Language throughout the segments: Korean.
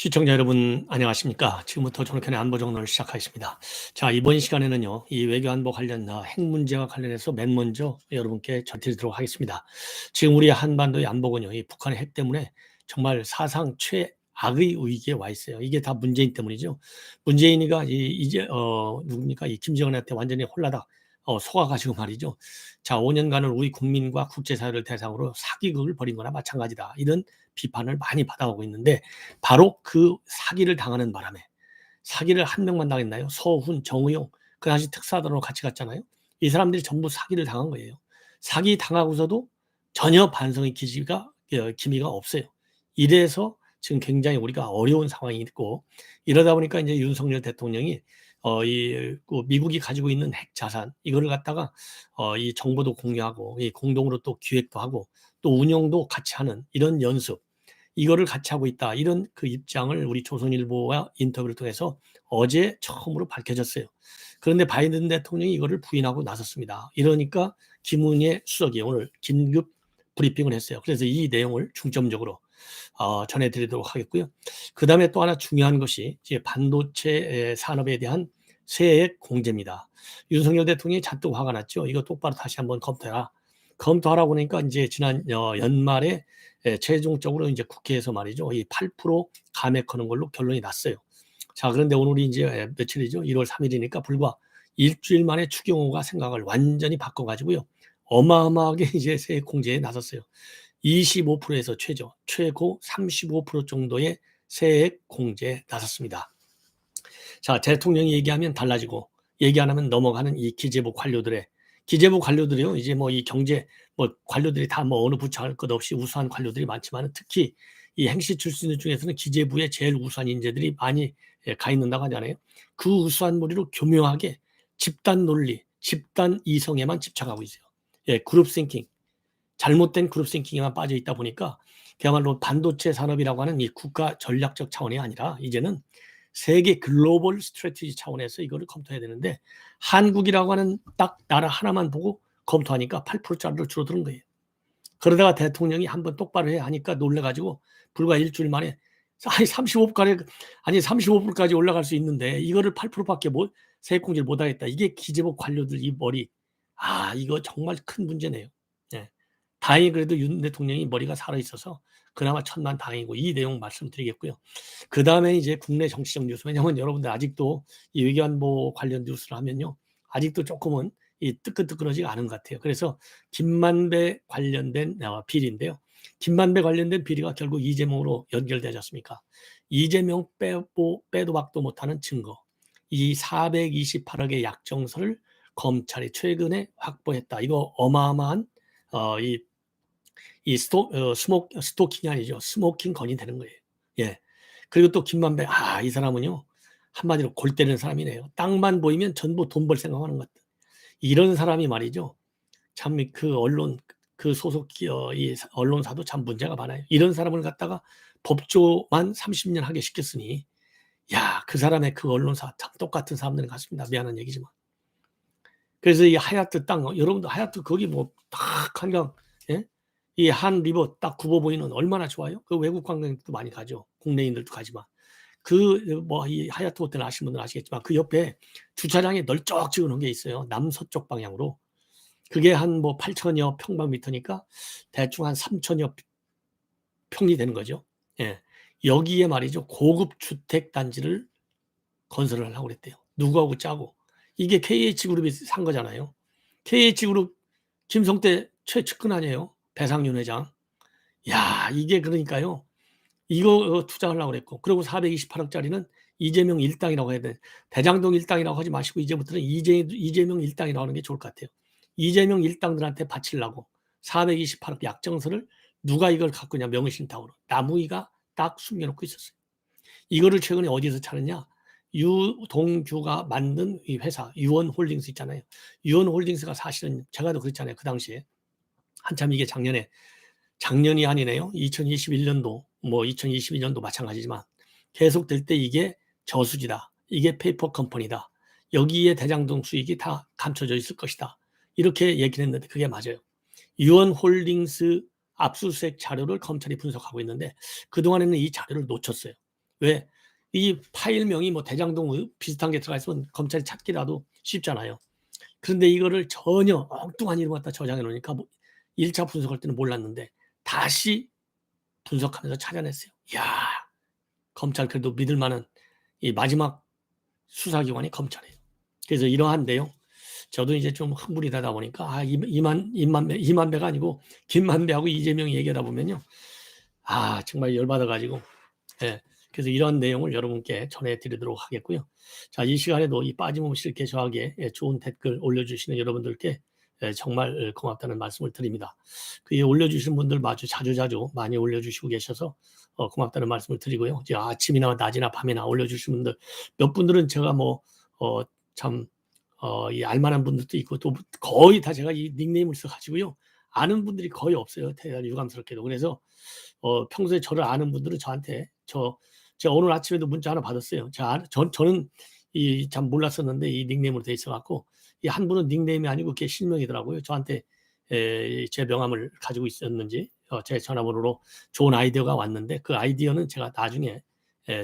시청자 여러분 안녕하십니까? 지금부터 존경의 안보 정론을 시작하겠습니다. 자, 이번 시간에는요, 이 외교 안보 관련 핵 문제와 관련해서 맨 먼저 여러분께 전해드리도록 하겠습니다. 지금 우리 한반도의 안보군요, 이 북한의 핵 때문에 정말 사상 최악의 위기에 와 있어요. 이게 다 문재인 때문이죠. 문재인이가 이제 누굽니까? 이 김정은한테 완전히 홀라닥 속아가지고 말이죠. 자, 5년간을 우리 국민과 국제사회를 대상으로 사기극을 벌인 거나 마찬가지다. 이런 비판을 많이 받아오고 있는데 바로 그 사기를 당하는 바람에 사기를 한 명만 당했나요? 서훈, 정의용, 그 당시 특사단으로 같이 갔잖아요. 이 사람들이 전부 사기를 당한 거예요. 사기 당하고서도 전혀 반성의 기미가 없어요. 이래서 지금 굉장히 우리가 어려운 상황이 있고 이러다 보니까 이제 윤석열 대통령이 미국이 가지고 있는 핵 자산 이거를 갖다가 이 정보도 공유하고 이 공동으로 또 기획도 하고 또 운영도 같이 하는 이런 연습 이거를 같이 하고 있다. 이런 그 입장을 우리 조선일보와 인터뷰를 통해서 어제 처음으로 밝혀졌어요. 그런데 바이든 대통령이 이거를 부인하고 나섰습니다. 이러니까 김은혜 수석이 오늘 긴급 브리핑을 했어요. 그래서 이 내용을 중점적으로 전해드리도록 하겠고요. 그 다음에 또 하나 중요한 것이 이제 반도체 산업에 대한 세액 공제입니다. 윤석열 대통령이 잔뜩 화가 났죠. 이거 똑바로 다시 한번 검토해라. 검토하라고 하니까 이제 지난 연말에 최종적으로 이제 국회에서 말이죠. 이 8% 감액하는 걸로 결론이 났어요. 자, 그런데 오늘이 이제 며칠이죠? 1월 3일이니까 불과 일주일 만에 추경호가 생각을 완전히 바꿔가지고요. 어마어마하게 이제 세액 공제에 나섰어요. 25%에서 최고 35% 정도의 세액 공제에 나섰습니다. 자, 대통령이 얘기하면 달라지고 얘기 안 하면 넘어가는 이 기재부 관료들이요. 이제 뭐 이 경제 관료들이 다 뭐 어느 부처 할 것 없이 우수한 관료들이 많지만 특히 이 행시 출신들 중에서는 기재부에 제일 우수한 인재들이 많이 가 있는다고 하잖아요. 그 우수한 무리로 교묘하게 집단 논리, 집단 이성에만 집착하고 있어요. 예, 그룹 싱킹. 잘못된 그룹 싱킹에만 빠져 있다 보니까 그야말로 반도체 산업이라고 하는 이 국가 전략적 차원이 아니라 이제는 세계 글로벌 스트래티지 차원에서 이거를 검토해야 되는데 한국이라고 하는 딱 나라 하나만 보고 검토하니까 8%짜리로 줄어드는 거예요. 그러다가 대통령이 한번 똑바로 해야 하니까 놀래가지고 불과 일주일 만에 아니 35%까지 올라갈 수 있는데 이거를 8%밖에 세액공제를 못하겠다. 이게 기재부 관료들 이 머리. 이거 정말 큰 문제네요. 예. 다행히 그래도 윤 대통령이 머리가 살아있어서 그나마 천만다행이고 이 내용 말씀드리겠고요. 그 다음에 이제 국내 정치적 뉴스. 왜냐하면 여러분들 아직도 이 외교안보 관련 뉴스를 하면요. 아직도 조금은 이 뜨끈뜨끈하지가 않은 것 같아요. 그래서 김만배 관련된 비리인데요. 김만배 관련된 비리가 결국 이재명으로 연결되지 않습니까? 이재명 빼도 박도 못하는 증거. 이 428억의 약정서를 검찰이 최근에 확보했다. 이거 어마어마한 스토킹이 아니죠. 스모킹 건이 되는 거예요. 예. 그리고 또 김만배, 이 사람은요, 한마디로 골 때리는 사람이네요. 땅만 보이면 전부 돈 벌 생각하는 것 같아요. 이런 사람이 말이죠. 참 그 그 소속 이 언론사도 참 문제가 많아요. 이런 사람을 갖다가 법조만 30년 하게 시켰으니, 야, 그 사람의 그 언론사 참 똑같은 사람들 같습니다. 미안한 얘기지만. 그래서 이 하얏트 땅, 여러분들 하얏트 거기 뭐 딱 한강, 예? 이 한 리버 딱 굽어 보이는 얼마나 좋아요? 그 외국 관광객도 많이 가죠. 국내인들도 가지만. 이 하얏트 호텔 아시는 분들 아시겠지만 그 옆에 주차장이 널쩍지근한 게 있어요. 남서쪽 방향으로. 그게 한 8천여 평방미터니까 대충 한 3천여 평이 되는 거죠. 예. 여기에 말이죠. 고급 주택 단지를 건설을 하려고 그랬대요. 누구하고 짜고. 이게 KH그룹이 산 거잖아요. KH그룹 김성태 최측근 아니에요. 배상윤 회장. 야, 이게 그러니까요. 이거 투자하려고 그랬고. 그리고 428억짜리는 이재명 일당이라고 해야 돼. 대장동 일당이라고 하지 마시고 이제부터는 이재명 일당이라고 하는 게 좋을 것 같아요. 이재명 일당들한테 바치려고 428억 약정서를 누가 이걸 갖고 있냐 명의신탁으로. 나무위가 딱 숨겨놓고 있었어요. 이거를 최근에 어디서 찾았냐? 유동규가 만든 이 회사 유원홀딩스 있잖아요. 유원홀딩스가 사실은 제가도 그랬잖아요. 그 당시에 한참 이게 작년이 아니네요. 2021년도 2022년도 마찬가지지만 계속 될 때 이게 저수지다. 이게 페이퍼 컴퍼니다. 여기에 대장동 수익이 다 감춰져 있을 것이다. 이렇게 얘기를 했는데 그게 맞아요. 유원홀딩스 압수수색 자료를 검찰이 분석하고 있는데 그동안에는 이 자료를 놓쳤어요. 왜? 이 파일명이 뭐 대장동 비슷한 게 들어가 있으면 검찰이 찾기라도 쉽잖아요. 그런데 이거를 전혀 엉뚱한 이름 갖다 저장해 놓으니까 뭐 1차 분석할 때는 몰랐는데 다시 분석하면서 찾아냈어요. 이야, 검찰 그래도 믿을 만한 이 마지막 수사기관이 검찰이에요. 그래서 이러한 내용, 저도 이제 좀 흥분이 되다 보니까 이만배가 아니고 김만배하고 이재명이 얘기하다 보면요, 정말 열받아가지고, 예. 그래서 이런 내용을 여러분께 전해드리도록 하겠고요. 자, 이 시간에도 이 빠짐없이 이렇게 저에게 좋은 댓글 올려주시는 여러분들께 정말 고맙다는 말씀을 드립니다. 그 올려주신 분들 마주 자주자주 많이 올려주시고 계셔서 고맙다는 말씀을 드리고요. 이제 아침이나 낮이나 밤이나 올려주신 분들, 몇 분들은 제가 참 이 알만한 분들도 있고 또 거의 다 제가 이 닉네임을 써가지고요. 아는 분들이 거의 없어요. 대단히 유감스럽게도. 그래서 평소에 저를 아는 분들은 저한테 제가 오늘 아침에도 문자 하나 받았어요. 저는 참 몰랐었는데 이 닉네임으로 돼 있어갖고 이 한 분은 닉네임이 아니고 그게 실명이더라고요. 저한테 제 명함을 가지고 있었는지 제 전화번호로 좋은 아이디어가 왔는데 그 아이디어는 제가 나중에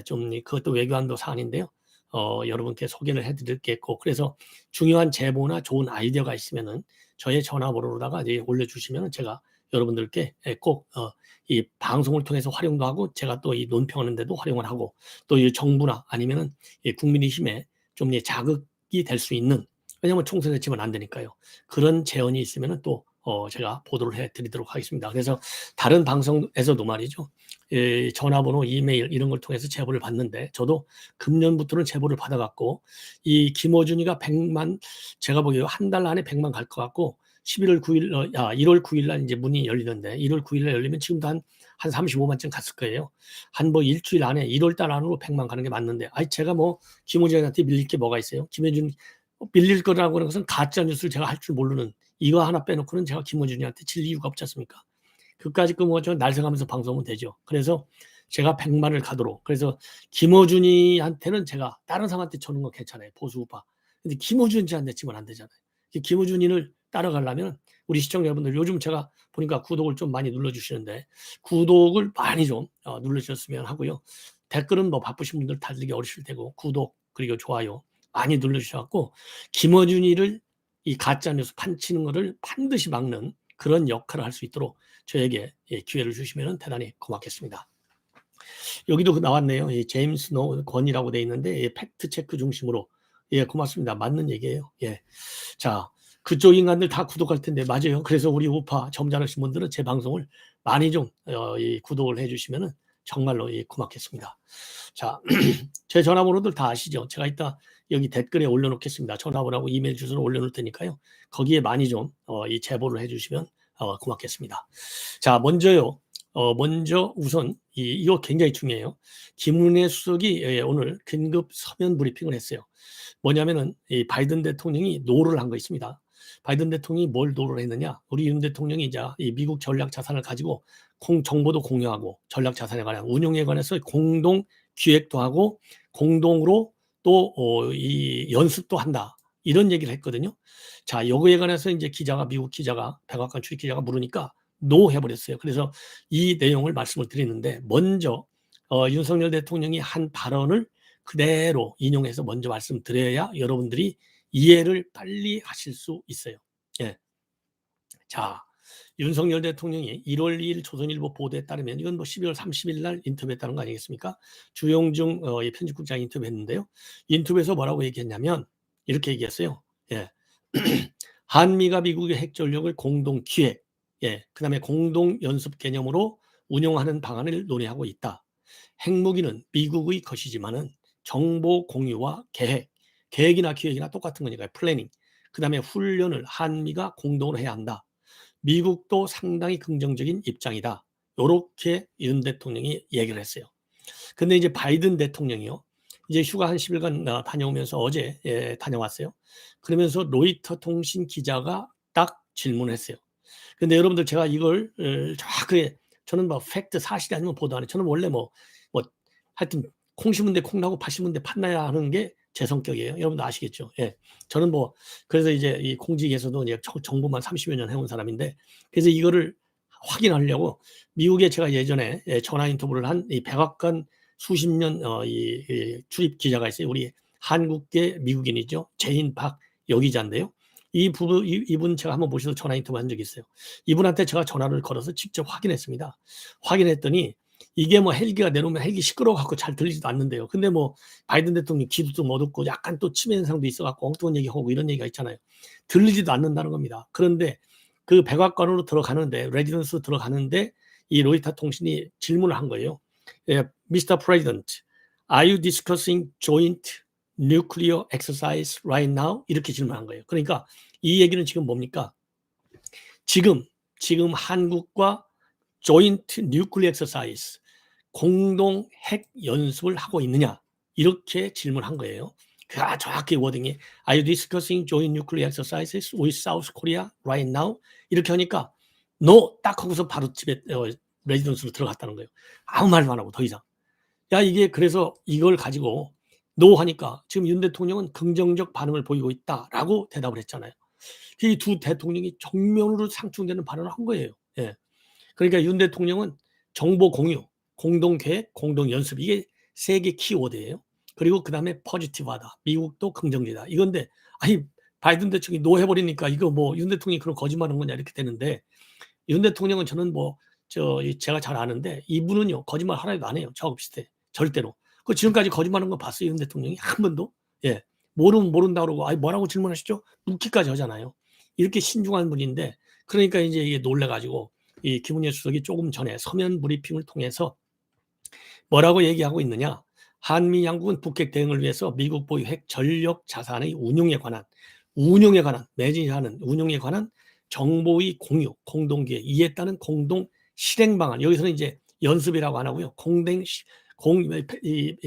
좀 그것도 외교안보 사안인데요. 여러분께 소개를 해드릴겠고 그래서 중요한 제보나 좋은 아이디어가 있으면은 저의 전화번호로다가 이제 올려주시면은 제가 여러분들께 꼭 이 방송을 통해서 활용도 하고 제가 또 이 논평하는 데도 활용을 하고 또 이 정부나 아니면은 이 국민의 힘에 좀 자극이 될 수 있는, 왜냐하면 총선에 치면 안 되니까요. 그런 제언이 있으면은 또 제가 보도를 해드리도록 하겠습니다. 그래서 다른 방송에서도 말이죠. 전화번호, 이메일 이런 걸 통해서 제보를 받는데 저도 금년부터는 제보를 받아갖고 이 김어준이가 100만, 제가 보기에 한 달 안에 100만 갈 것 같고 1월 9일 날 이제 문이 열리는데 1월 9일 날 열리면 지금도 한 35만쯤 갔을 거예요. 한 일주일 안에 1월 달 안으로 100만 가는 게 맞는데 제가 김어준한테 밀릴 게 뭐가 있어요? 김어준 밀릴 거라고 하는 것은 가짜 뉴스를 제가 할 줄 모르는, 이거 하나 빼놓고는 제가 김어준이한테 질 이유가 없지 않습니까? 그까짓 거 날서가면서 방송은 되죠. 그래서 제가 100만을 가도록, 그래서 김어준이한테는 제가 다른 사람한테 주는 건 괜찮아요. 보수우파. 근데 김어준한테 치면 안 되잖아요. 김어준이를 따라가려면 우리 시청자 여러분들, 요즘 제가 보니까 구독을 좀 많이 눌러주시는데 구독을 많이 좀 눌러주셨으면 하고요. 댓글은 바쁘신 분들 달리기 어려실 테고 구독 그리고 좋아요 많이 눌러주셔갖고 김어준이를 이 가짜뉴스 판치는 거를 반드시 막는 그런 역할을 할 수 있도록 저에게 기회를 주시면 대단히 고맙겠습니다. 여기도 나왔네요. 제임스 권이라고 돼 있는데 팩트 체크 중심으로. 고맙습니다. 맞는 얘기예요. 자, 그쪽 인간들 다 구독할 텐데 맞아요. 그래서 우리 우파 점잖으신 분들은 제 방송을 많이 좀 구독을 해주시면 정말로 고맙겠습니다. 자, 제 전화번호들 다 아시죠? 제가 이따 여기 댓글에 올려놓겠습니다. 전화번호하고 이메일 주소를 올려놓을 테니까요. 거기에 많이 좀 이 제보를 해주시면 고맙겠습니다. 자, 먼저 우선 이거 굉장히 중요해요. 김은혜 수석이 오늘 긴급 서면 브리핑을 했어요. 뭐냐면은 이 바이든 대통령이 노를 한 거 있습니다. 바이든 대통령이 뭘 노를 했느냐? 우리 윤 대통령이 이제 이 미국 전략 자산을 가지고 정보도 공유하고 전략 자산에 관한 운용에 관해서 공동 기획도 하고 공동으로 또 이 연습도 한다. 이런 얘기를 했거든요. 자, 요거에 관해서 이제 미국 기자가, 백악관 출입 기자가 물으니까 노 해버렸어요. 그래서 이 내용을 말씀을 드리는데 먼저 윤석열 대통령이 한 발언을 그대로 인용해서 먼저 말씀드려야 여러분들이 이해를 빨리 하실 수 있어요. 자, 윤석열 대통령이 1월 2일 조선일보 보도에 따르면 이건 12월 30일 날 인터뷰했다는 거 아니겠습니까? 주영중 편집국장 인터뷰했는데요. 인터뷰에서 뭐라고 얘기했냐면 이렇게 얘기했어요. 한미가 미국의 핵전력을 공동 기획, 그다음에 공동 연습 개념으로 운용하는 방안을 논의하고 있다. 핵무기는 미국의 것이지만은 정보 공유와 계획이나 기획이나 똑같은 거니까요. 플래닝. 그다음에 훈련을 한미가 공동으로 해야 한다. 미국도 상당히 긍정적인 입장이다. 이렇게 윤 대통령이 얘기를 했어요. 근데 이제 바이든 대통령이요. 이제 휴가 한 10일간 다녀오면서 어제 다녀왔어요. 그러면서 로이터 통신 기자가 딱 질문을 했어요. 근데 여러분들 제가 이걸 정확하게, 저는 팩트 사실이 아니면 보도 안 해요. 저는 원래 하여튼 콩 심은 데 콩나고 팥 심은 데 팥나야 하는 게 제 성격이에요. 여러분도 아시겠죠? 저는 그래서 이제 이 공직에서도 이제 정부만 30여 년 해온 사람인데, 그래서 이거를 확인하려고 미국에 제가 예전에 전화 인터뷰를 한 이 백악관 수십 년 이 출입 기자가 있어요. 우리 한국계 미국인이죠. 제인 박 여기자인데요. 이분 제가 한번 모셔서 전화 인터뷰 한 적이 있어요. 이분한테 제가 전화를 걸어서 직접 확인했습니다. 확인했더니 이게 뭐 헬기가 내려오면 헬기 시끄러워 갖고 잘 들리지도 않는데요. 근데 뭐 바이든 대통령 기도 못 얻고 약간 또 치매 현상도 있어 갖고 엉뚱한 얘기하고 이런 얘기가 있잖아요. 들리지도 않는다는 겁니다. 그런데 그 백악관으로 들어가는데 레지던스로 들어가는데 이 로이터 통신이 질문을 한 거예요. 예, Mr. President, are you discussing joint nuclear exercise right now? 이렇게 질문한 거예요. 그러니까 이 얘기는 지금 뭡니까? 지금 한국과 joint nuclear exercise, 공동 핵 연습을 하고 있느냐? 이렇게 질문한 거예요. 그 정확히 워딩이 Are you discussing joint nuclear exercises with South Korea right now? 이렇게 하니까 No! 딱 하고서 바로 집에 레지던스로 들어갔다는 거예요. 아무 말도 안 하고 더 이상. 야 이게 그래서 이걸 가지고 No 하니까 지금 윤 대통령은 긍정적 반응을 보이고 있다라고 대답을 했잖아요. 이 두 대통령이 정면으로 상충되는 발언을 한 거예요. 예. 그러니까 윤 대통령은 정보 공유, 공동 계획, 공동 연습 이게 세 개 키워드예요. 그리고 그다음에 포지티브하다. 미국도 긍정적이다. 이건데 아니 바이든 대통령이 노 해버리니까 이거 뭐 윤 대통령이 그런 거짓말한 거냐 이렇게 되는데 윤 대통령은 저는 뭐 제가 잘 아는데 이분은요 거짓말 하나도 안 해요. 저하고 비슷해. 절대로. 그 지금까지 거짓말한 거 봤어요 윤 대통령이 한 번도? 예. 모른다 그러고 아니 뭐라고 질문하시죠? 묻기까지 하잖아요. 이렇게 신중한 분인데 그러니까 이제 이게 놀래가지고 이 김은혜 수석이 조금 전에 서면 브리핑을 통해서 뭐라고 얘기하고 있느냐? 한미 양국은 북핵 대응을 위해서 미국 보유 핵 전력 자산의 운용에 관한 매진하는 운용에 관한 정보의 공유, 공동계획, 이에 따른 공동 실행 방안. 여기서는 이제 연습이라고 안 하고요.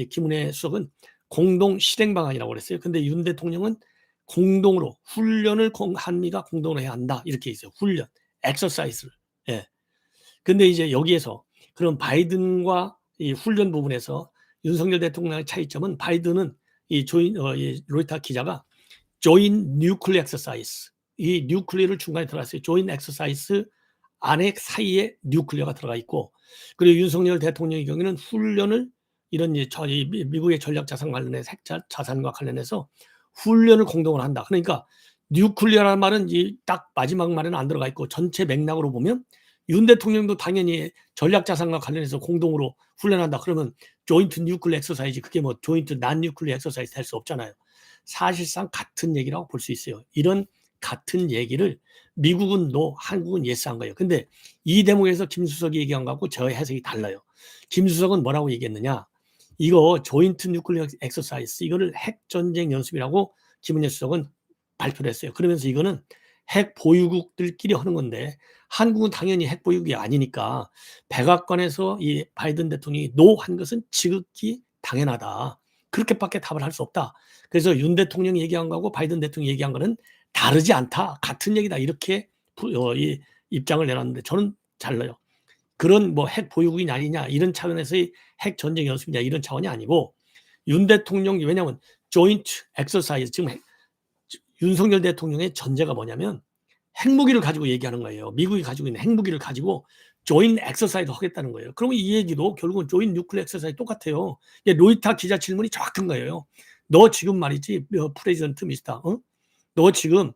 김은혜 수석은 공동 실행 방안이라고 그랬어요. 근데 윤 대통령은 공동으로 훈련을 한미가 공동으로 해야 한다. 이렇게 있어요. 훈련, 엑서사이즈를. 예. 근데 이제 여기에서 그럼 바이든과 이 훈련 부분에서 윤석열 대통령의 차이점은 바이든은 이 로이터 기자가 joint nuclear exercise 이 뉴클리어를 중간에 들어갔어요. joint exercise 안에 사이에 뉴클리어가 들어가 있고 그리고 윤석열 대통령의 경우에는 훈련을 이런 미국의 전략 자산 관련해서 핵 자산과 관련해서 훈련을 공동으로 한다. 그러니까 뉴클리어라는 말은 딱 마지막 말에는 안 들어가 있고 전체 맥락으로 보면 윤 대통령도 당연히 전략 자산과 관련해서 공동으로 훈련한다. 그러면 조인트 뉴클리어 엑서사이즈 그게 뭐 조인트 난 뉴클리어 엑서사이즈 할 수 없잖아요. 사실상 같은 얘기라고 볼 수 있어요. 이런 같은 얘기를 미국은 노, 한국은 예스한 거예요. 근데 이 대목에서 김수석이 얘기한 거하고 저의 해석이 달라요. 김수석은 뭐라고 얘기했느냐? 이거 조인트 뉴클리어 엑서사이즈 이거를 핵전쟁 연습이라고 김은혜 수석은 발표를 했어요. 그러면서 이거는 핵 보유국들끼리 하는 건데 한국은 당연히 핵 보유국이 아니니까 백악관에서 이 바이든 대통령이 노 한 것은 지극히 당연하다. 그렇게밖에 답을 할 수 없다. 그래서 윤 대통령이 얘기한 거하고 바이든 대통령이 얘기한 거는 다르지 않다. 같은 얘기다. 이렇게 이 입장을 내놨는데 저는 달라요. 그런 뭐 핵 보유국이 아니냐 이런 차원에서의 핵 전쟁 연습이냐 이런 차원이 아니고 윤 대통령이 왜냐하면 조인트 엑서사이즈 지금 윤석열 대통령의 전제가 뭐냐면 핵무기를 가지고 얘기하는 거예요. 미국이 가지고 있는 핵무기를 가지고 조인 엑서사이즈 하겠다는 거예요. 그러면 이 얘기도 결국은 조인 뉴클리어 엑서사이즈 똑같아요. 로이터 기자 질문이 정확한 거예요. 너 지금 말이지 프레지던트 미스터 너 지금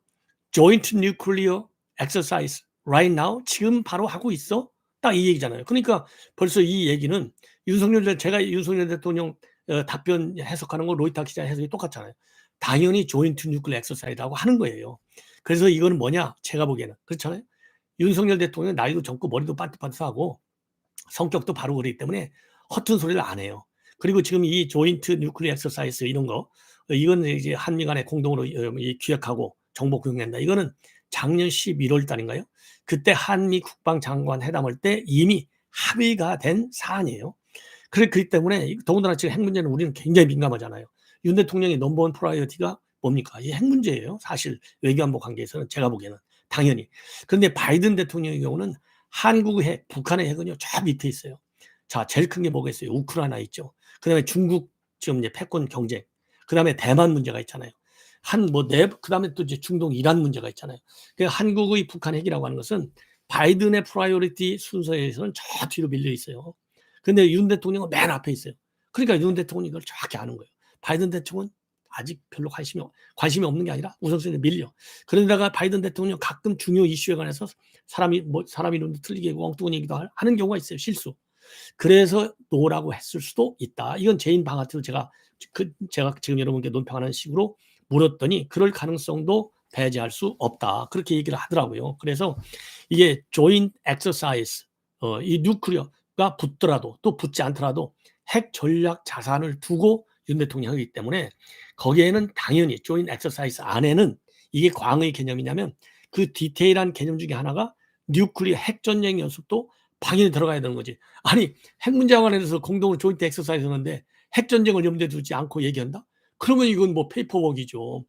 조인트 뉴클리어 엑서사이즈 right now 지금 바로 하고 있어? 딱 이 얘기잖아요. 그러니까 벌써 이 얘기는 제가 윤석열 대통령 답변 해석하는 거 로이터 기자 해석이 똑같잖아요. 당연히 조인트 뉴클리어 엑서사이즈라고 하는 거예요. 그래서 이거는 뭐냐? 제가 보기에는 그렇잖아요. 윤석열 대통령 나이도 젊고 머리도 반듯반듯하고 성격도 바로 그렇기 때문에 허튼 소리를 안 해요. 그리고 지금 이 조인트 뉴클리어 엑서사이즈 이런 거 이건 이제 한미 간에 공동으로 기획하고 정보 공유한다. 이거는 작년 11월 달인가요? 그때 한미 국방장관 회담할 때 이미 합의가 된 사안이에요. 그렇기 때문에 더군다나 지금 핵 문제는 우리는 굉장히 민감하잖아요. 윤 대통령의 넘버원 프라이어티가 뭡니까? 이 핵 문제예요. 사실 외교안보 관계에서는 제가 보기에는 당연히. 그런데 바이든 대통령의 경우는 한국의 핵, 북한의 핵은요 저 밑에 있어요. 자, 제일 큰 게 뭐겠어요? 우크라이나 있죠. 그다음에 중국 지금 이제 패권 경쟁. 그다음에 대만 문제가 있잖아요. 그다음에 또 이제 중동 이란 문제가 있잖아요. 그러니까 한국의 북한 핵이라고 하는 것은 바이든의 프라이어리티 순서에서는 저 뒤로 밀려 있어요. 근데 윤 대통령은 맨 앞에 있어요. 그러니까 윤 대통령이 이걸 정확히 아는 거예요. 바이든 대통령은 아직 별로 관심이 없는 게 아니라 우선순위에 밀려. 그런데다가 바이든 대통령 가끔 중요 이슈에 관해서 사람 이름도 틀리게 하고 엉뚱한 얘기도 하는 경우가 있어요. 실수. 그래서 노라고 했을 수도 있다. 이건 제인 방아트로 제가 지금 여러분께 논평하는 식으로 물었더니 그럴 가능성도 배제할 수 없다. 그렇게 얘기를 하더라고요. 그래서 이게 joint exercise, 이 뉴클리어가 붙더라도 또 붙지 않더라도 핵 전략 자산을 두고 윤 대통령이 하기 때문에 거기에는 당연히 joint exercise 안에는 이게 광의 개념이냐면 그 디테일한 개념 중에 하나가 뉴클리어 핵 전쟁 연습도 당연히 들어가야 되는 거지. 아니 핵 문제와 관련해서 공동으로 조인트 엑서사이즈 하는데 핵 전쟁을 염두에 두지 않고 얘기한다? 그러면 이건 뭐 페이퍼워크이죠.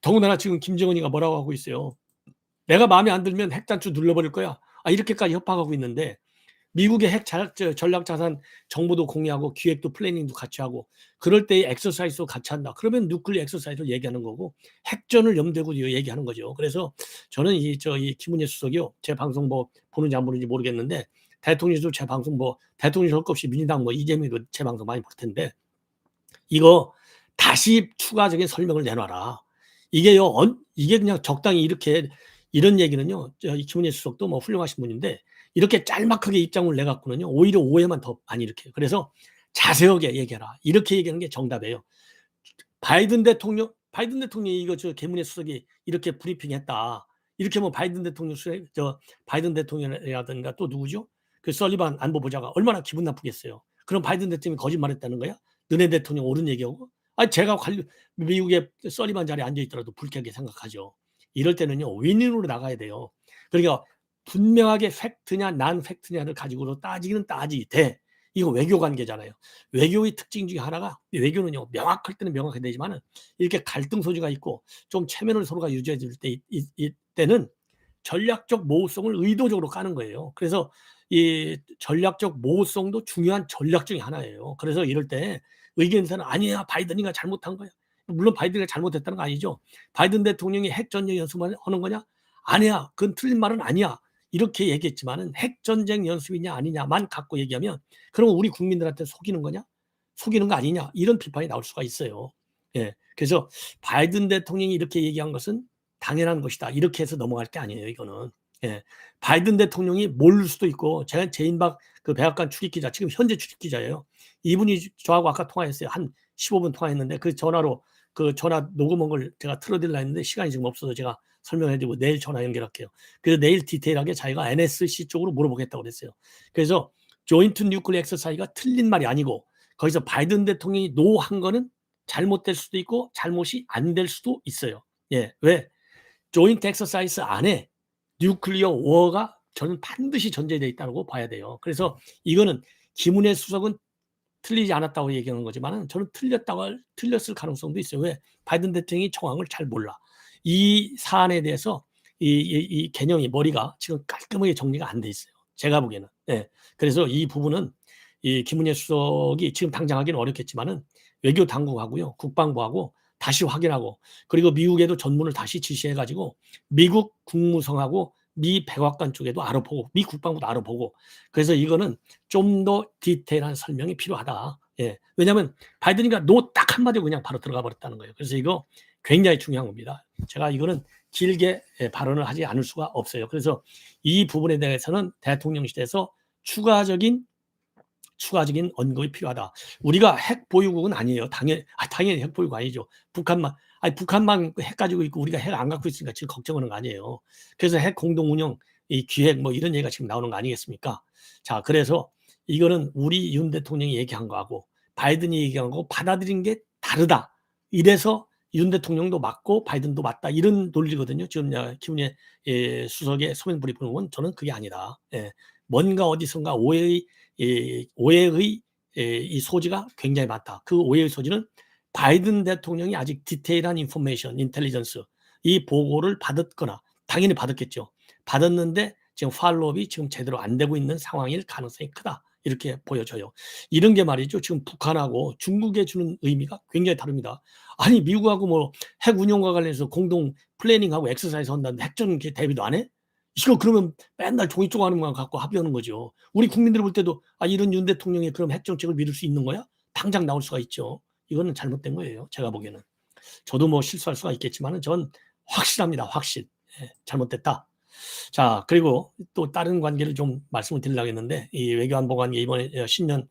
더군다나 지금 김정은이가 뭐라고 하고 있어요. 내가 마음에 안 들면 핵단추 눌러버릴 거야. 이렇게까지 협박하고 있는데 미국의 핵 전략 자산 정보도 공유하고 기획도 플래닝도 같이 하고 그럴 때의 엑서사이즈도 같이 한다. 그러면 뉴클리어 엑서사이즈를 얘기하는 거고 핵전을 염두에 두고 얘기하는 거죠. 그래서 저는 이 김은혜 수석이요. 제 방송 보는지 안 보는지 모르겠는데 대통령도 제 방송 대통령 할 것 없이 민주당 이재명도 제 방송 많이 볼 텐데 이거 다시 추가적인 설명을 내놔라. 이게요, 이게 그냥 적당히 이런 얘기는요, 김은혜 수석도 훌륭하신 분인데, 이렇게 짤막하게 입장을 내갖고는요, 오히려 오해만 더 많이 일으켜요. 그래서 자세하게 얘기해라. 이렇게 얘기하는 게 정답이에요. 바이든 대통령이 이거 김은혜 수석이 이렇게 브리핑했다. 이렇게 바이든 대통령이라든가 또 누구죠? 그 설리반 안보보좌가 얼마나 기분 나쁘겠어요. 그럼 바이든 대통령이 거짓말했다는 거야? 너네 대통령 옳은 얘기하고? 제가 미국의 설리반 자리에 앉아있더라도 불쾌하게 생각하죠. 이럴 때는요, 윈윈으로 나가야 돼요. 그러니까 분명하게 팩트냐 난 팩트냐를 가지고도 따지기는 따지되 이거 외교 관계잖아요. 외교의 특징 중에 하나가 외교는요, 명확할 때는 명확해야 되지만 이렇게 갈등 소지가 있고 좀 체면을 서로가 유지해 줄 때는 전략적 모호성을 의도적으로 까는 거예요. 그래서 이 전략적 모호성도 중요한 전략 중에 하나예요. 그래서 이럴 때 의견에서는 아니야, 바이든이가 잘못한 거야. 물론 바이든이 잘못했다는 거 아니죠. 바이든 대통령이 핵전쟁 연습을 하는 거냐? 아니야. 그건 틀린 말은 아니야. 이렇게 얘기했지만은 핵전쟁 연습이냐 아니냐만 갖고 얘기하면 그러면 우리 국민들한테 속이는 거냐? 속이는 거 아니냐? 이런 비판이 나올 수가 있어요. 예. 그래서 바이든 대통령이 이렇게 얘기한 것은 당연한 것이다. 이렇게 해서 넘어갈 게 아니에요, 이거는. 예. 바이든 대통령이 모를 수도 있고, 제가 제인박 그 백악관 출입기자, 지금 현재 출입기자예요. 이분이 저하고 아까 통화했어요. 한 15분 통화했는데 그 전화로 그 전화 녹음한 걸 제가 틀어드리려 했는데 시간이 지금 없어서 제가 설명해드리고 내일 전화 연결할게요. 그래서 내일 디테일하게 자기가 NSC 쪽으로 물어보겠다고 그랬어요. 그래서 조인트 뉴클리어 엑서사이즈가 틀린 말이 아니고 거기서 바이든 대통령이 노한 거는 잘못될 수도 있고 잘못이 안 될 수도 있어요. 예, 왜? 조인트 엑서사이즈 안에 뉴클리어 워가 저는 반드시 전제되어 있다고 봐야 돼요. 그래서 이거는 김은혜 수석은 틀리지 않았다고 얘기하는 거지만 저는 틀렸을 가능성도 있어요. 왜? 바이든 대통령이 정황을 잘 몰라. 이 사안에 대해서 이 개념이 머리가 지금 깔끔하게 정리가 안 돼 있어요. 제가 보기에는. 네. 그래서 이 부분은 이 김은혜 수석이 지금 당장 하기는 어렵겠지만은 외교 당국하고요, 국방부하고 다시 확인하고 그리고 미국에도 전문을 다시 지시해가지고 미국 국무성하고 미 백악관 쪽에도 알아보고 미 국방부도 알아보고 그래서 이거는 좀 더 디테일한 설명이 필요하다. 예. 왜냐하면 바이든이가 노 딱 한마디로 그냥 바로 들어가 버렸다는 거예요. 그래서 이거 굉장히 중요한 겁니다. 제가 이거는 길게 발언을 하지 않을 수가 없어요. 그래서 이 부분에 대해서는 대통령실에서 추가적인 언급이 필요하다. 우리가 핵 보유국은 아니에요. 당연히 핵 보유국 아니죠. 북한만 핵 가지고 있고 우리가 핵 안 갖고 있으니까 지금 걱정하는 거 아니에요. 그래서 핵 공동 운영 이 기획 이런 얘기가 지금 나오는 거 아니겠습니까? 자, 그래서 이거는 우리 윤 대통령이 얘기한 거하고 바이든이 얘기한 거 받아들인 게 다르다. 이래서 윤 대통령도 맞고 바이든도 맞다. 이런 논리거든요. 지금 김은혜 수석의 소명불이 부는 건 저는 그게 아니다. 예. 뭔가 어디선가 오해의 이 소지가 굉장히 많다. 그 오해의 소지는 바이든 대통령이 아직 디테일한 인텔리전스 이 보고를 받았거나 당연히 받았겠죠. 받았는데 지금 팔로업이 지금 제대로 안 되고 있는 상황일 가능성이 크다. 이렇게 보여져요. 이런 게 말이죠. 지금 북한하고 중국에 주는 의미가 굉장히 다릅니다. 아니 미국하고 핵 운용과 관련해서 공동 플래닝하고 엑서사이즈 한다는데 핵전 대비도 안 해? 이거 그러면 맨날 종이 쪼가는 거 갖고 합의하는 거죠. 우리 국민들이 볼 때도 이런 윤 대통령이 그럼 핵 정책을 믿을 수 있는 거야? 당장 나올 수가 있죠. 이거는 잘못된 거예요. 제가 보기에는. 저도 뭐 실수할 수가 있겠지만은 전 확실합니다. 확실. 예, 잘못됐다. 자, 그리고 또 다른 관계를 좀 말씀을 드리려고 했는데, 이 외교안보 관계 이번에 신년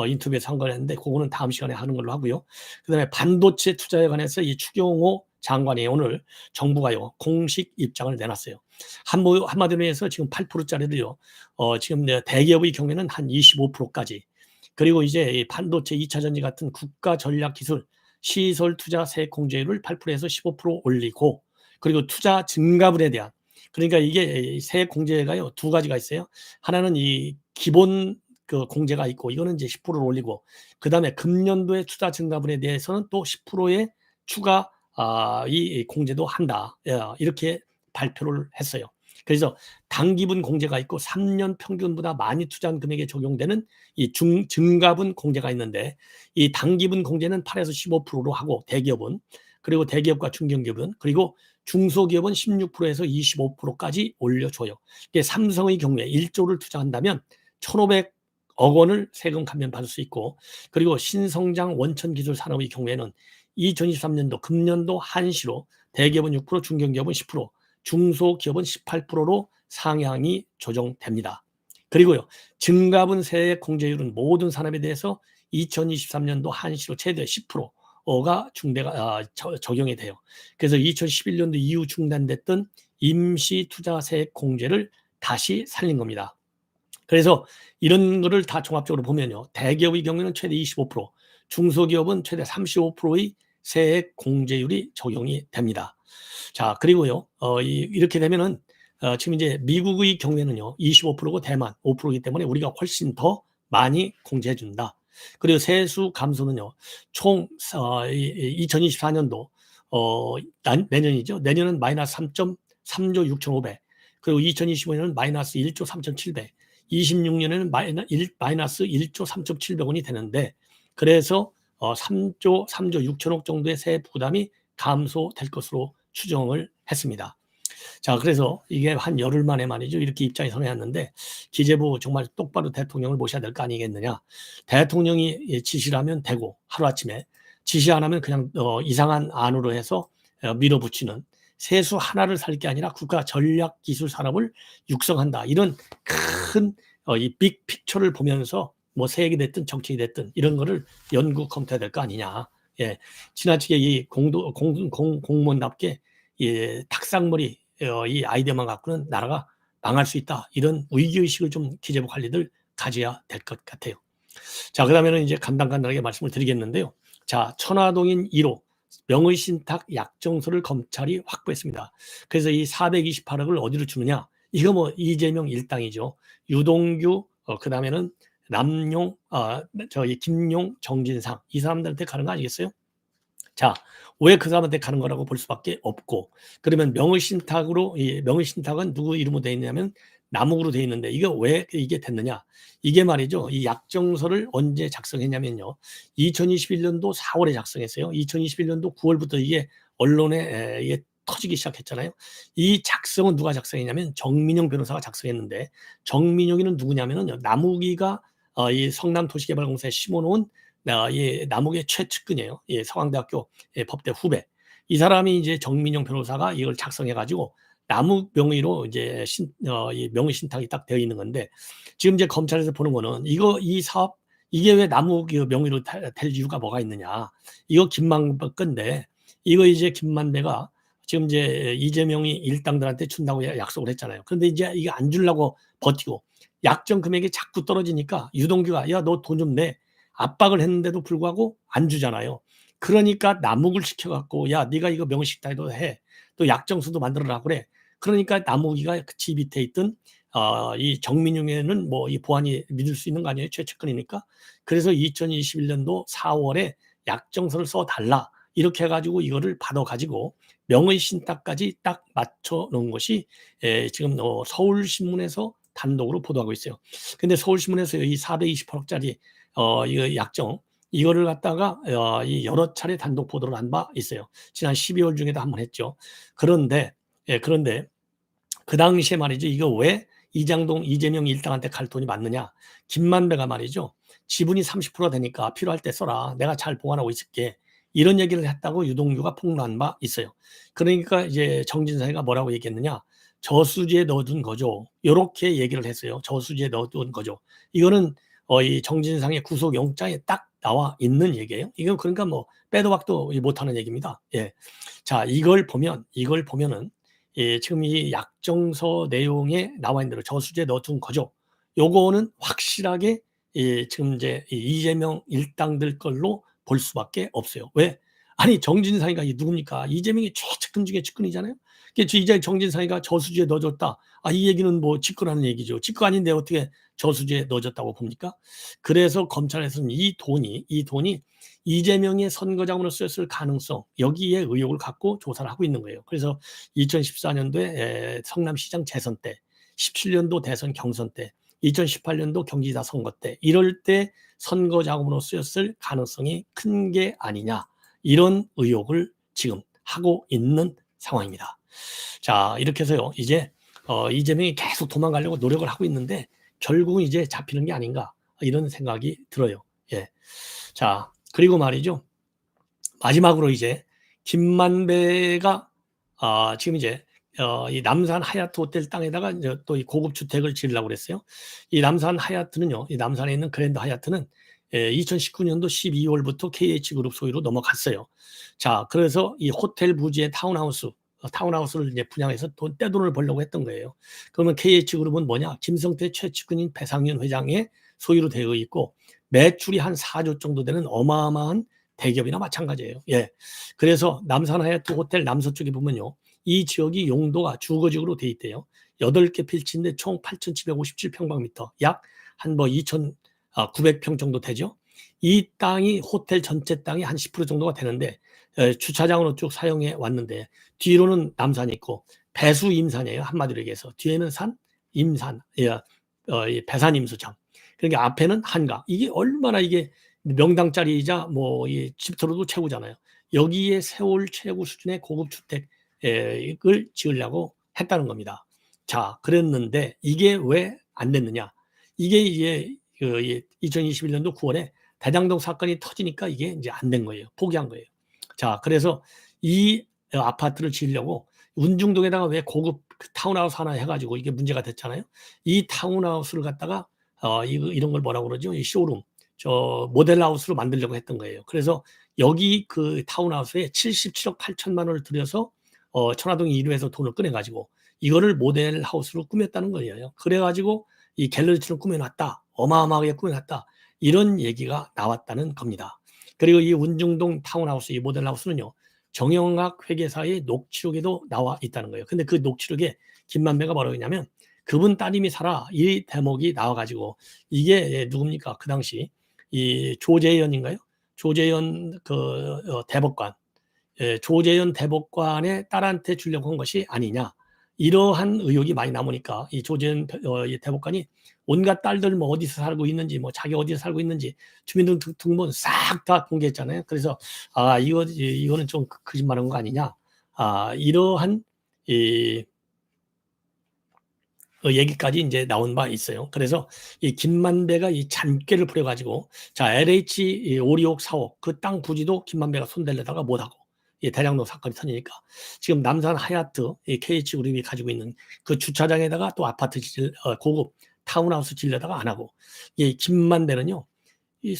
인터뷰에서 한 걸 했는데, 그거는 다음 시간에 하는 걸로 하고요. 그 다음에 반도체 투자에 관해서 이 추경호 장관이 오늘 정부가요, 공식 입장을 내놨어요. 한마디로 해서 지금 8%짜리를요, 지금 대기업의 경우에는 한 25%까지, 그리고 이제 이 반도체 2차 전지 같은 국가 전략 기술 시설 투자 세액 공제율을 8%에서 15% 올리고, 그리고 투자 증가분에 대한, 그러니까 이게 세액 공제가요, 두 가지가 있어요. 하나는 이 기본 그 공제가 있고, 이거는 이제 10%를 올리고, 그 다음에 금년도에 투자 증가분에 대해서는 또 10%의 추가 이 공제도 한다. 이렇게 발표를 했어요. 그래서 단기분 공제가 있고 3년 평균보다 많이 투자한 금액에 적용되는 이 증가분 공제가 있는데, 이 단기분 공제는 8에서 15%로 하고 대기업은, 그리고 대기업과 중견기업은, 그리고 중소기업은 16%에서 25%까지 올려줘요. 삼성의 경우에 1조를 투자한다면 1,500억 원을 세금 감면 받을 수 있고, 그리고 신성장 원천기술 산업의 경우에는 2023년도 금년도 한시로 대기업은 6%, 중견기업은 10%, 중소기업은 18%로 상향이 조정됩니다. 그리고요, 증가분 세액 공제율은 모든 산업에 대해서 2023년도 한시로 최대 10%가 적용이 돼요. 그래서 2011년도 이후 중단됐던 임시 투자 세액 공제를 다시 살린 겁니다. 그래서 이런 거를 다 종합적으로 보면요, 대기업의 경우에는 최대 25%, 중소기업은 최대 35%의 세액 공제율이 적용이 됩니다. 자, 그리고요, 이렇게 되면은 지금 이제 미국의 경우에는요, 25%고 대만 5%이기 때문에 우리가 훨씬 더 많이 공제해 준다. 그리고 세수 감소는요, 총 2024년도 내년이죠. 내년은 마이너스 3.3조 6,500, 그리고 2025년은 마이너스 1조 3,700, 26년에는 마이너스 1조 3,700원이 되는데, 그래서 3조 6천억 정도의 세액 부담이 감소될 것으로 추정을 했습니다. 자, 그래서 이게 한 열흘 만에 말이죠, 이렇게 입장이 선회했는데, 기재부 정말 똑바로 대통령을 모셔야 될 거 아니겠느냐. 대통령이 지시를 하면 되고, 하루아침에 지시 안 하면 그냥 이상한 안으로 해서 밀어붙이는, 세수 하나를 살 게 아니라 국가 전략 기술 산업을 육성한다, 이런 큰 이 빅 픽처를 보면서 뭐 세액이 됐든 정책이 됐든 이런 거를 연구 검토해야 될 거 아니냐. 예, 지나치게 이 공무원답게 탁상머리 이 아이디어만 갖고는 나라가 망할 수 있다, 이런 위기의식을 좀 기재부 관리들 가져야 될 것 같아요. 자, 그다음에는 이제 간단하게 말씀을 드리겠는데요. 자, 천화동인 1호 명의신탁 약정서를 검찰이 확보했습니다. 그래서 이 428억을 어디로 주느냐? 이거 뭐 이재명 일당이죠. 유동규, 그다음에는 남용, 김용, 정진상, 이 사람들한테 가는 거 아니겠어요? 자, 왜 그 사람한테 가는 거라고 볼 수밖에 없고, 그러면 명의신탁으로, 이 명의신탁은 누구 이름으로 되어 있냐면 남욱으로 되어 있는데, 이게 왜 이게 됐느냐? 이게 말이죠, 이 약정서를 언제 작성했냐면요, 2021년도 4월에 작성했어요. 2021년도 9월부터 이게 언론에 이게 터지기 시작했잖아요. 이 작성은 누가 작성했냐면 정민용 변호사가 작성했는데, 정민용이는 누구냐면은 남욱이가 이 성남도시개발공사에 심어놓은 이 남욱의 최측근이에요. 예, 서강대학교 법대 후배. 이 사람이 이제 정민용 변호사가 이걸 작성해가지고 남욱 명의로 이제 이 명의 신탁이 딱 되어 있는 건데, 지금 이제 검찰에서 보는 거는 이 사업 이게 왜 남욱 명의로 될 이유가 뭐가 있느냐? 이거 김만배 건데, 이거 이제 김만배가 지금 이제 이재명이 일당들한테 준다고 약속을 했잖아요. 그런데 이제 이게 안 주려고 버티고 약정 금액이 자꾸 떨어지니까 유동규가 야, 너 돈 좀 내. 압박을 했는데도 불구하고 안 주잖아요. 그러니까 남욱을 시켜갖고 야, 네가 이거 명의신탁도 해. 또 약정서도 만들어라 그래. 그러니까 남욱이가 지 밑에 있던 이 정민용에는 뭐 이 보안이 믿을 수 있는 거 아니에요? 최측근이니까. 그래서 2021년도 4월에 약정서를 써달라, 이렇게 해가지고 이거를 받아가지고 명의신탁까지 딱 맞춰 놓은 것이 지금 서울신문에서 단독으로 보도하고 있어요. 근데 서울신문에서 이 428억짜리 이거 약정, 이거를 갖다가 이 여러 차례 단독 보도를 한 바 있어요. 지난 12월 중에도 한번 했죠. 그런데 그런데 그 당시에 말이죠, 이거 왜 이재명 일당한테 갈 돈이 맞느냐? 김만배가 말이죠. 지분이 30% 되니까 필요할 때 써라. 내가 잘 보관하고 있을게. 이런 얘기를 했다고 유동규가 폭로한 바 있어요. 그러니까 이제 정진상이가 뭐라고 얘기했느냐? 저수지에 넣어둔 거죠. 이렇게 얘기를 했어요. 저수지에 넣어둔 거죠. 이거는 이 정진상의 구속영장에 딱 나와 있는 얘기예요. 이건 그러니까 뭐 빼도 박도 못하는 얘기입니다. 예. 자, 이걸 보면은 예, 지금 이 약정서 내용에 나와 있는 대로 저수지에 넣어둔 거죠. 요거는 확실하게 예, 지금 이제 이재명 일당들 걸로 볼 수밖에 없어요. 왜? 아니 정진상이가 이 누굽니까? 이재명이 최측근 중에 측근이잖아요. 이제 정진상이가 저수지에 넣어줬다. 아, 이 얘기는 뭐 직거라는 얘기죠. 직거 아닌데 어떻게 저수지에 넣어줬다고 봅니까? 그래서 검찰에서는 이 돈이 이재명의 선거자금으로 쓰였을 가능성, 여기에 의혹을 갖고 조사를 하고 있는 거예요. 그래서 2014년도에 성남시장 재선 때, 17년도 대선 경선 때, 2018년도 경기지사 선거 때, 이럴 때 선거자금으로 쓰였을 가능성이 큰 게 아니냐, 이런 의혹을 지금 하고 있는 상황입니다. 자, 이렇게 해서요, 이제 이재명이 계속 도망가려고 노력을 하고 있는데 결국은 이제 잡히는 게 아닌가, 이런 생각이 들어요. 예. 자, 그리고 말이죠. 마지막으로 이제 김만배가 지금 이제 이 남산 하얏트 호텔 땅에다가 이제 또 이 고급 주택을 지으려고 그랬어요. 이 남산 하얏트는요, 이 남산에 있는 그랜드 하얏트는 2019년도 12월부터 KH그룹 소유로 넘어갔어요. 자, 그래서 이 호텔 부지의 타운하우스를 이제 분양해서 떼돈을 벌려고 했던 거예요. 그러면 KH그룹은 뭐냐? 김성태 최측근인 배상윤 회장의 소유로 되어 있고 매출이 한 4조 정도 되는 어마어마한 대기업이나 마찬가지예요. 예. 그래서 남산 하얏트 호텔 남서쪽에 보면요, 이 지역이 용도가 주거지구로 돼 있대요. 8개 필지인데 총 8,757평방미터, 약 한 뭐 2,900평 정도 되죠. 이 땅이 호텔 전체 땅이 한 10% 정도가 되는데 주차장으로 쭉 사용해 왔는데 뒤로는 남산이 있고 배수 임산이에요. 한마디로 얘기해서 뒤에는 산, 임산, 배산 임수장. 그러니까 앞에는 한강. 이게 얼마나 이게 명당짜리이자 뭐 이 집터로도 최고잖아요. 여기에 세월 최고 수준의 고급 주택을 지으려고 했다는 겁니다. 자, 그랬는데 이게 왜 안 됐느냐? 이게 이제 2021년도 9월에 대장동 사건이 터지니까 이게 이제 안 된 거예요. 포기한 거예요. 자, 그래서 이 아파트를 지으려고 운중동에다가 왜 고급 타운하우스 하나 해가지고 이게 문제가 됐잖아요. 이 타운하우스를 갖다가 이런 걸 뭐라고 그러죠? 이 쇼룸, 모델하우스로 만들려고 했던 거예요. 그래서 여기 그 타운하우스에 77억 8천만 원을 들여서 천화동 1호에서 돈을 꺼내가지고 이거를 모델하우스로 꾸몄다는 거예요. 그래가지고 이 갤러리처럼 꾸며놨다, 어마어마하게 꾸며놨다, 이런 얘기가 나왔다는 겁니다. 그리고 이 운중동 타운하우스, 이 모델하우스는요, 정영학 회계사의 녹취록에도 나와 있다는 거예요. 근데 그 녹취록에 김만배가 뭐라고 했냐면 그분 따님이 살아, 이 대목이 나와가지고 이게 누굽니까? 그 당시 이 조재현인가요? 조재현 대법관, 조재현 대법관의 딸한테 주려고 한 것이 아니냐, 이러한 의혹이 많이 나오니까 이 조재현 이 대법관이 온갖 딸들 뭐 어디서 살고 있는지, 뭐 자기 어디서 살고 있는지 주민등록번호 싹 다 공개했잖아요. 그래서 이거는 좀 거짓말한 거 아니냐, 이러한 이 얘기까지 이제 나온 바 있어요. 그래서 이 김만배가 이 잔꾀를 부려가지고 자, LH 5, 6, 4억 그 땅 부지도 김만배가 손대려다가 못하고 이 대장동 사건이 터지니까 지금 남산 하얏트 이 KH그룹이 가지고 있는 그 주차장에다가 또 아파트 고급 타운하우스 지려다가 안 하고, 이 김만배는요, 이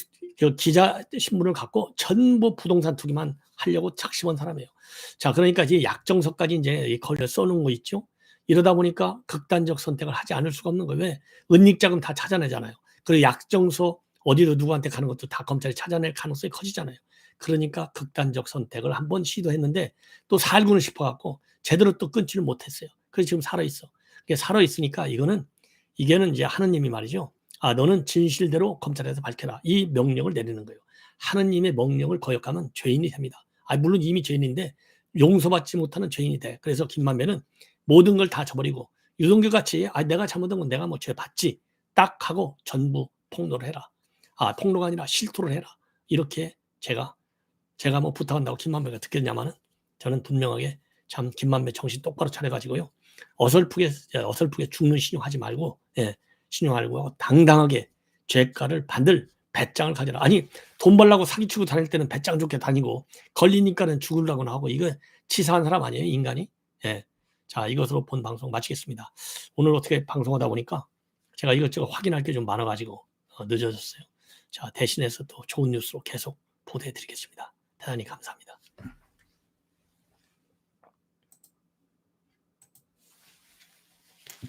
기자 신분을 갖고 전부 부동산 투기만 하려고 작심한 사람이에요. 자, 그러니까 이제 약정서까지 이제 걸려 써놓은 거 있죠. 이러다 보니까 극단적 선택을 하지 않을 수가 없는 거예요. 왜? 은닉자금 다 찾아내잖아요. 그리고 약정서 어디로 누구한테 가는 것도 다 검찰이 찾아낼 가능성이 커지잖아요. 그러니까 극단적 선택을 한번 시도했는데 또 살고는 싶어갖고 제대로 또 끊지를 못했어요. 그래서 지금 살아있어. 살아있으니까 이게는 이제 하느님이 말이죠. 너는 진실대로 검찰에서 밝혀라, 이 명령을 내리는 거예요. 하느님의 명령을 거역하면 죄인이 됩니다. 물론 이미 죄인인데 용서받지 못하는 죄인이 돼. 그래서 김만배는 모든 걸 다 저버리고 유동규 같이 내가 잘못한 건 내가 뭐 죄 받지 딱 하고 전부 폭로를 해라. 폭로가 아니라 실토를 해라. 이렇게 제가 뭐 부탁한다고 김만배가 듣겠냐마는 저는 분명하게 참 김만배 정신 똑바로 차려가지고요. 어설프게 죽는 신용하지 말고, 예, 신용 말고 당당하게 죄가를 받을 배짱을 가져라. 아니, 돈 벌려고 사기치고 다닐 때는 배짱 좋게 다니고 걸리니까는 죽으려고나 하고, 이거 치사한 사람 아니에요, 인간이? 예. 자, 이것으로 본 방송 마치겠습니다. 오늘 어떻게 방송하다 보니까 제가 이것저것 확인할 게 좀 많아가지고 늦어졌어요. 자, 대신해서 또 좋은 뉴스로 계속 보도해 드리겠습니다. 대단히 감사합니다.